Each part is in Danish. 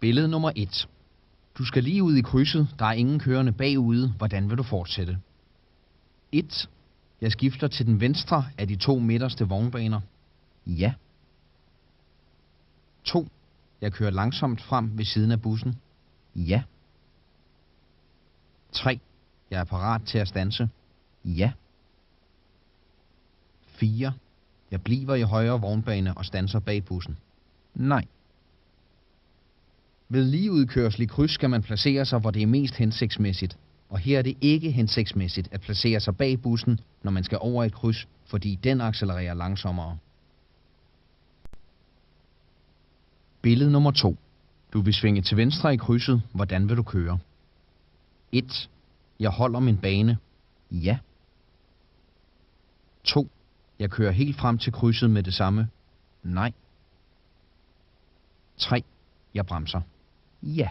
Billede nummer 1. Du skal lige ud i krydset. Der er ingen kørende bagude. Hvordan vil du fortsætte? 1. Jeg skifter til den venstre af de 2 midterste vognbaner. Ja. 2. Jeg kører langsomt frem ved siden af bussen. Ja. 3. Jeg er parat til at standse. Ja. 4. Jeg bliver i højre vognbane og standser bag bussen. Nej. Ved ligeudkørsel i kryds skal man placere sig, hvor det er mest hensigtsmæssigt. Og her er det ikke hensigtsmæssigt at placere sig bag bussen, når man skal over et kryds, fordi den accelererer langsommere. Billede nummer 2. Du vil svinge til venstre i krydset. Hvordan vil du køre? 1. Jeg holder min bane. Ja. 2. Jeg kører helt frem til krydset med det samme. Nej. 3. Jeg bremser. Ja.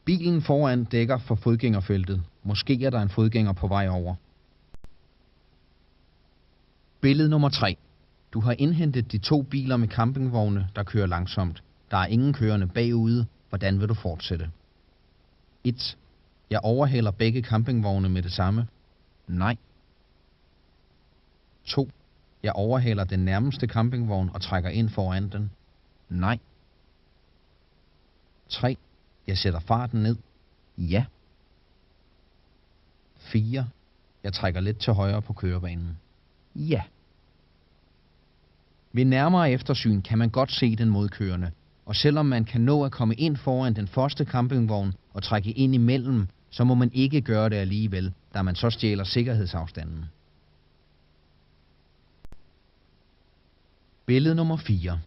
Bilen foran dækker for fodgængerfeltet. Måske er der en fodgænger på vej over. Billede nummer 3. Du har indhentet de 2 biler med campingvogne, der kører langsomt. Der er ingen kørende bagude. Hvordan vil du fortsætte? 1. Jeg overhælder begge campingvogne med det samme. Nej. 2. Jeg overhælder den nærmeste campingvogn og trækker ind foran den. Nej. 3. Jeg sætter farten ned. Ja. 4. Jeg trækker lidt til højre på kørebanen. Ja. Ved nærmere eftersyn kan man godt se den modkørende, og selvom man kan nå at komme ind foran den første campingvogn og trække ind imellem, så må man ikke gøre det alligevel, da man så stjæler sikkerhedsafstanden. Billede nummer 4.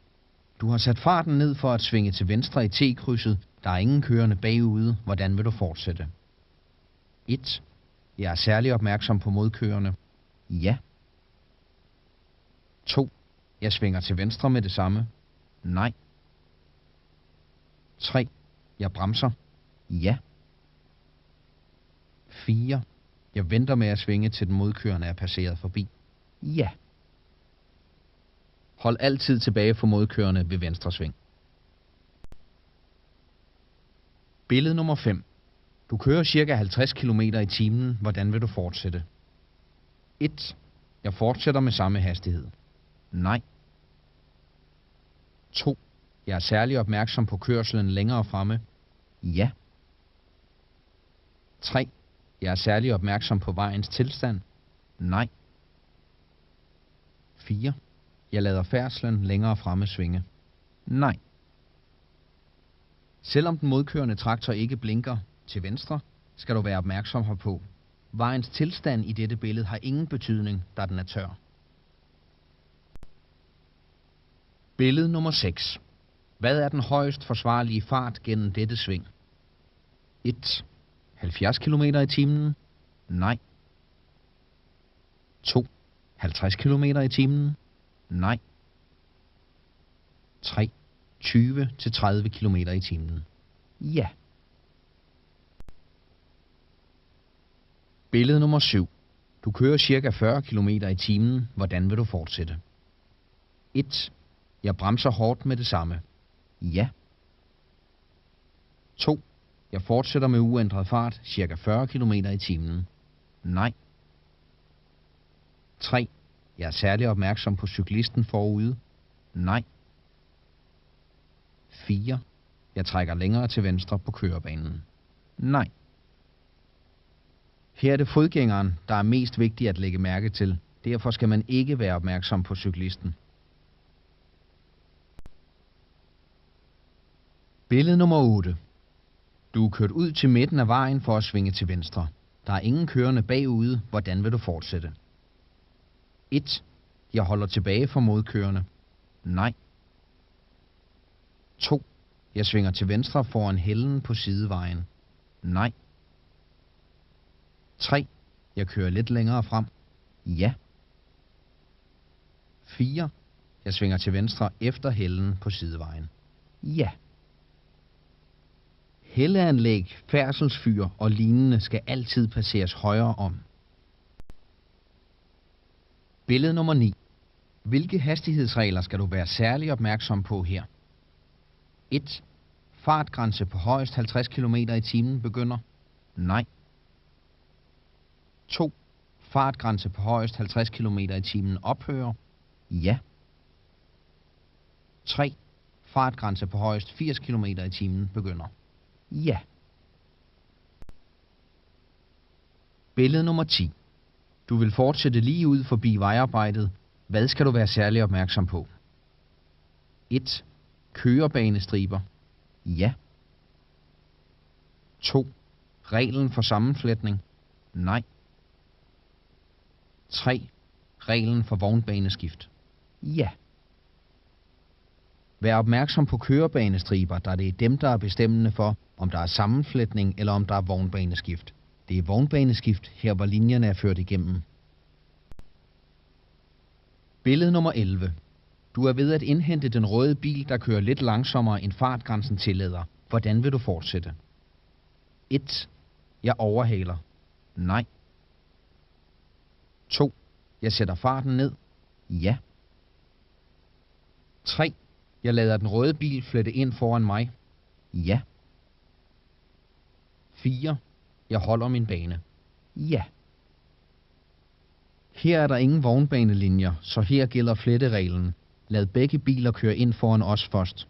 Du har sat farten ned for at svinge til venstre i T-krydset. Der er ingen kørende bagude. Hvordan vil du fortsætte? 1. Jeg er særlig opmærksom på modkørende. Ja. 2. Jeg svinger til venstre med det samme. Nej. 3. Jeg bremser. Ja. 4. Jeg venter med at svinge til den modkørende er passeret forbi. Ja. Hold altid tilbage for modkørende ved venstre sving. Billede nummer 5. Du kører ca. 50 km i timen. Hvordan vil du fortsætte? 1. Jeg fortsætter med samme hastighed. Nej. 2. Jeg er særlig opmærksom på kørslen længere fremme. Ja. 3. Jeg er særlig opmærksom på vejens tilstand. Nej. 4. Jeg lader færdslen længere fremme svinge. Nej. Selvom den modkørende traktor ikke blinker til venstre, skal du være opmærksom herpå. Vejens tilstand i dette billede har ingen betydning, da den er tør. Billede nummer 6. Hvad er den højst forsvarlige fart gennem dette sving? 1. 70 km i timen. Nej. 2. 50 km i timen. Nej. 3. 20-30 km i timen. Ja. Billede nummer 7. Du kører ca. 40 km i timen. Hvordan vil du fortsætte? 1. Jeg bremser hårdt med det samme. Ja. 2. Jeg fortsætter med uændret fart, ca. 40 km i timen. Nej. 3. Jeg er særlig opmærksom på cyklisten forude. Nej. 4. Jeg trækker længere til venstre på kørebanen. Nej. Her er det fodgængeren, der er mest vigtig at lægge mærke til. Derfor skal man ikke være opmærksom på cyklisten. Billede nummer 8. Du er kørt ud til midten af vejen for at svinge til venstre. Der er ingen kørende bagude. Hvordan vil du fortsætte? 1. Jeg holder tilbage for modkørende. Nej. 2. Jeg svinger til venstre foran hælden på sidevejen. Nej. 3. Jeg kører lidt længere frem. Ja. 4. Jeg svinger til venstre efter hælden på sidevejen. Ja. Hældeanlæg, færdselsfyr og lignende skal altid passeres højre om. Billede nummer 9. Hvilke hastighedsregler skal du være særlig opmærksom på her? 1. Fartgrænse på højst 50 km i timen begynder. Nej. 2. Fartgrænse på højst 50 km i timen ophører. Ja. 3. Fartgrænse på højst 80 km i timen begynder. Ja. Billede nummer 10. Du vil fortsætte lige ud forbi vejarbejdet. Hvad skal du være særlig opmærksom på? 1. Kørebanestriber. Ja. 2. Reglen for sammenfletning. Nej. 3. Reglen for vognbaneskift. Ja. Vær opmærksom på kørebanestriber, da det er dem, der er bestemmende for, om der er sammenfletning eller om der er vognbaneskift. Det er vognbaneskift her, hvor linjerne er ført igennem. Billede nummer 11. Du er ved at indhente den røde bil, der kører lidt langsommere end fartgrænsen tillader. Hvordan vil du fortsætte? 1. Jeg overhaler. Nej. 2. Jeg sætter farten ned. Ja. 3. Jeg lader den røde bil flette ind foran mig. Ja. 4. Jeg holder min bane. Ja. Her er der ingen vognbanelinjer, så her gælder flettereglen. Lad begge biler køre ind foran os først.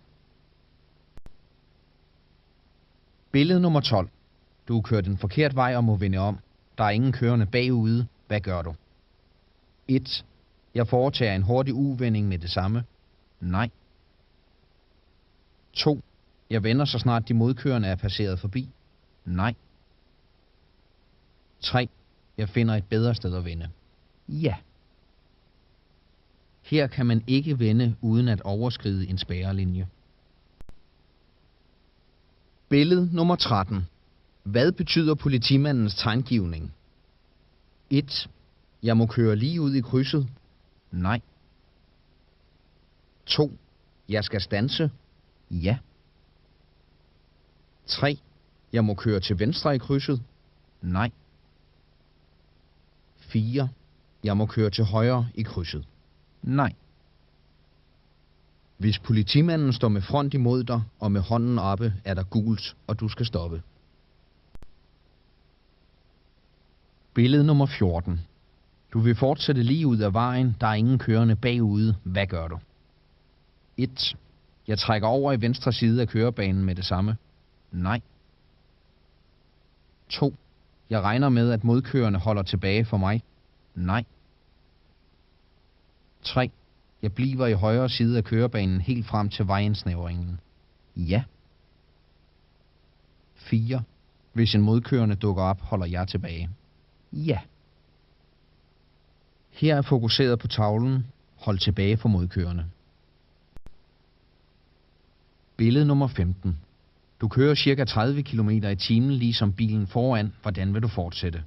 Billede nummer 12. Du er kørt en forkert vej og må vende om. Der er ingen kørende bagude. Hvad gør du? 1. Jeg foretager en hurtig uvending med det samme. Nej. 2. Jeg vender så snart de modkørende er passeret forbi. Nej. 3. Jeg finder et bedre sted at vende. Ja. Her kan man ikke vende uden at overskride en spærrelinje. Billede nummer 13. Hvad betyder politimandens tegngivning? 1. Jeg må køre lige ud i krydset. Nej. 2. Jeg skal standse. Ja. 3. Jeg må køre til venstre i krydset. Nej. 4. Jeg må køre til højre i krydset. Nej. Hvis politimanden står med front imod dig og med hånden oppe, er der gult, og du skal stoppe. Billede nummer 14. Du vil fortsætte lige ud af vejen, der er ingen kørende bagude. Hvad gør du? 1. Jeg trækker over i venstre side af kørebanen med det samme. Nej. 2. Jeg regner med, at modkørende holder tilbage for mig. Nej. 3. Jeg bliver i højre side af kørebanen helt frem til vejindsnævringen. Ja. 4. Hvis en modkørende dukker op, holder jeg tilbage. Ja. Her er fokuseret på tavlen. Hold tilbage for modkørende. Billede nummer 15. Du kører ca. 30 km i timen ligesom bilen foran. Hvordan vil du fortsætte?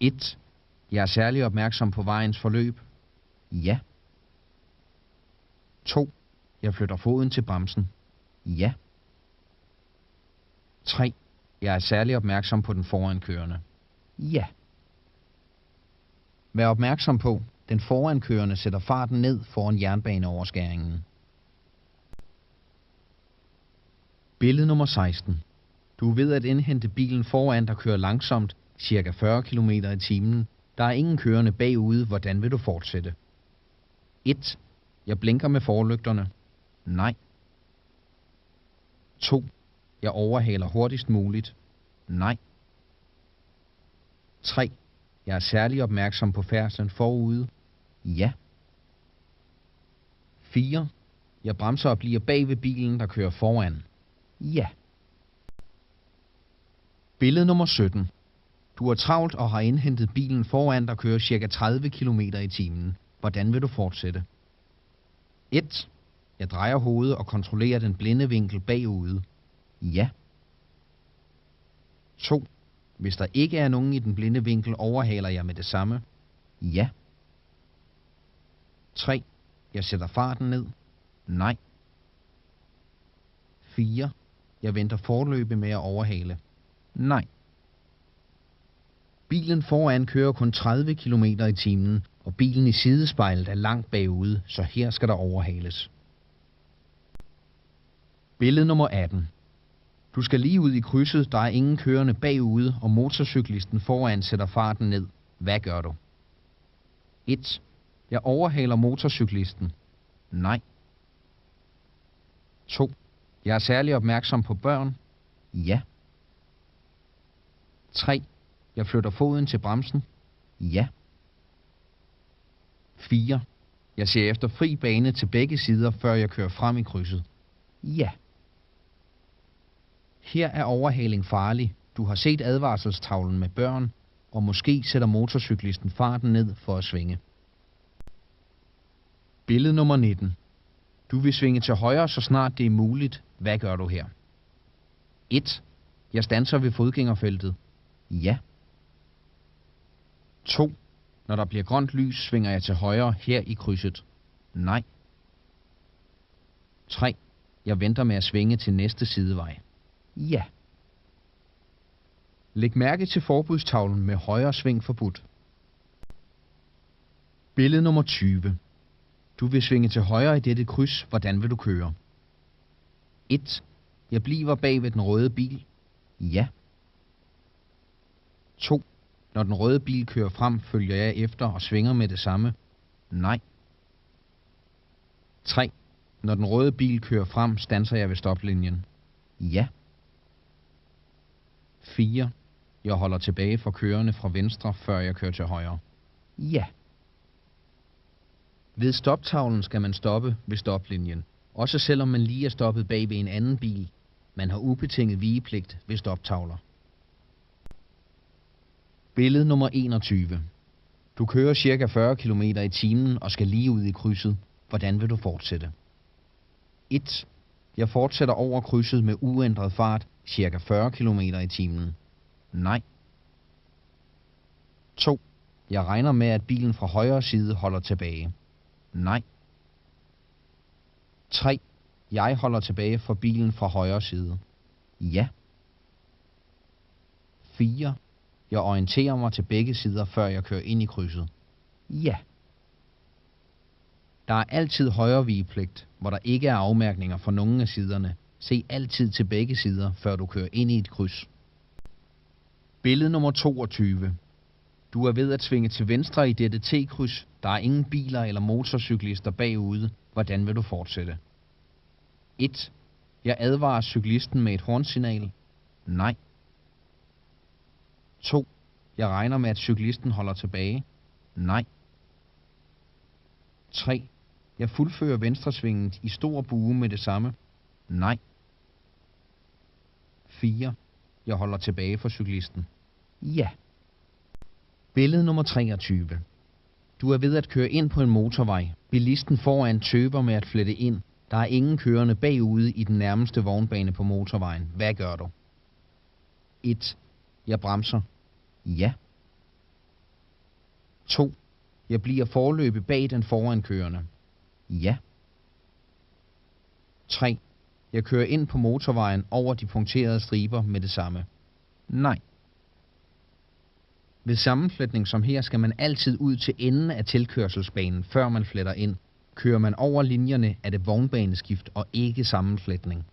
1. Jeg er særlig opmærksom på vejens forløb. Ja. 2. Jeg flytter foden til bremsen. Ja. 3. Jeg er særlig opmærksom på den forankørende. Ja. Vær opmærksom på, den forankørende sætter farten ned foran jernbaneoverskæringen. Billede nummer 16. Du er ved at indhente bilen foran, der kører langsomt, ca. 40 km i timen. Der er ingen kørende bagude. Hvordan vil du fortsætte? 1. Jeg blinker med forlygterne. Nej. 2. Jeg overhaler hurtigst muligt. Nej. 3. Jeg er særlig opmærksom på færdslen forude. Ja. 4. Jeg bremser og bliver bag ved bilen, der kører foran. Ja. Billede nummer 17. Du er travlt og har indhentet bilen foran, der kører ca. 30 km i timen. Hvordan vil du fortsætte? 1. Jeg drejer hovedet og kontrollerer den blinde vinkel bagude. Ja. 2. Hvis der ikke er nogen i den blinde vinkel, overhaler jeg med det samme. Ja. 3. Jeg sætter farten ned. Nej. 4. Jeg venter forløbet med at overhale. Nej. Bilen foran kører kun 30 km i timen, og bilen i sidespejlet er langt bagude, så her skal der overhales. Billede nummer 18. Du skal lige ud i krydset, der er ingen kørende bagude, og motorcyklisten foran sætter farten ned. Hvad gør du? 1. Jeg overhaler motorcyklisten. Nej. 2. Jeg er særlig opmærksom på børn. Ja. 3. Jeg flytter foden til bremsen. Ja. 4. Jeg ser efter fri bane til begge sider, før jeg kører frem i krydset. Ja. Her er overhaling farlig. Du har set advarselstavlen med børn, og måske sætter motorcyklisten farten ned for at svinge. Billede nummer 19. Du vil svinge til højre, så snart det er muligt. Hvad gør du her? 1. Jeg standser ved fodgængerfeltet. Ja. 2. Når der bliver grønt lys, svinger jeg til højre her i krydset. Nej. 3. Jeg venter med at svinge til næste sidevej. Ja. Læg mærke til forbudstavlen med højre sving forbudt. Billede nummer 20. Du vil svinge til højre i dette kryds. Hvordan vil du køre? 1. Jeg bliver bag ved den røde bil. Ja. 2. Når den røde bil kører frem, følger jeg efter og svinger med det samme. Nej. 3. Når den røde bil kører frem, standser jeg ved stoplinjen. Ja. 4. Jeg holder tilbage for kørende fra venstre, før jeg kører til højre. Ja. Ved stoptavlen skal man stoppe ved stoplinjen, også selvom man lige er stoppet bag ved en anden bil. Man har ubetinget vigepligt ved stoptavler. Billede nummer 21. Du kører ca. 40 km i timen og skal lige ud i krydset. Hvordan vil du fortsætte? 1. Jeg fortsætter over krydset med uændret fart, ca. 40 km i timen. Nej. 2. Jeg regner med, at bilen fra højre side holder tilbage. Nej. 3. Jeg holder tilbage for bilen fra højre side. Ja. 4. Jeg orienterer mig til begge sider, før jeg kører ind i krydset. Ja. Der er altid højre vigepligt, hvor der ikke er afmærkninger for nogen af siderne. Se altid til begge sider, før du kører ind i et kryds. Billede nummer 22. Du er ved at svinge til venstre i dette T-kryds. Der er ingen biler eller motorcyklister bagude. Hvordan vil du fortsætte? 1. Jeg advarer cyklisten med et hornsignal. Nej. 2. Jeg regner med, at cyklisten holder tilbage. Nej. 3. Jeg fuldfører venstresvinget i stor bue med det samme. Nej. 4. Jeg holder tilbage for cyklisten. Ja. Billede nummer 23. Du er ved at køre ind på en motorvej. Bilisten foran tøver med at flette ind. Der er ingen kørende bagude i den nærmeste vognbane på motorvejen. Hvad gør du? 1. Jeg bremser. Ja. 2. Jeg bliver forløbet bag den forankørende. Ja. 3. Jeg kører ind på motorvejen over de punkterede striber med det samme. Nej. Ved sammenfletning som her skal man altid ud til enden af tilkørselsbanen, før man fletter ind. Kører man over linjerne, er det vognbaneskift og ikke sammenfletning.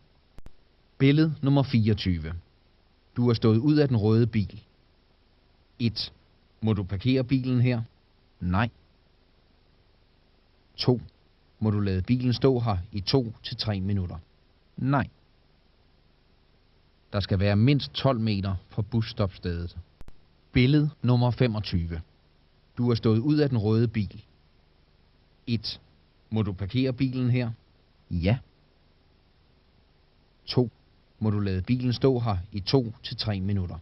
Billede nummer 24. Du er stået ud af den røde bil. 1. Må du parkere bilen her? Nej. 2. Må du lade bilen stå her i 2 til 3 minutter? Nej. Der skal være mindst 12 meter fra busstopstedet. Billede nummer 25. Du er stået ud af den røde bil. 1. Må du parkere bilen her? Ja. 2. Må du lade bilen stå her i 2 til 3 minutter?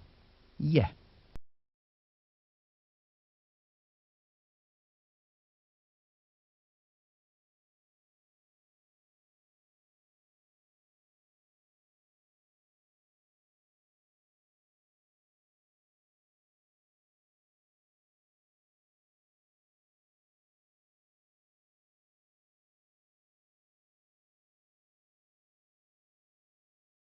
Ja.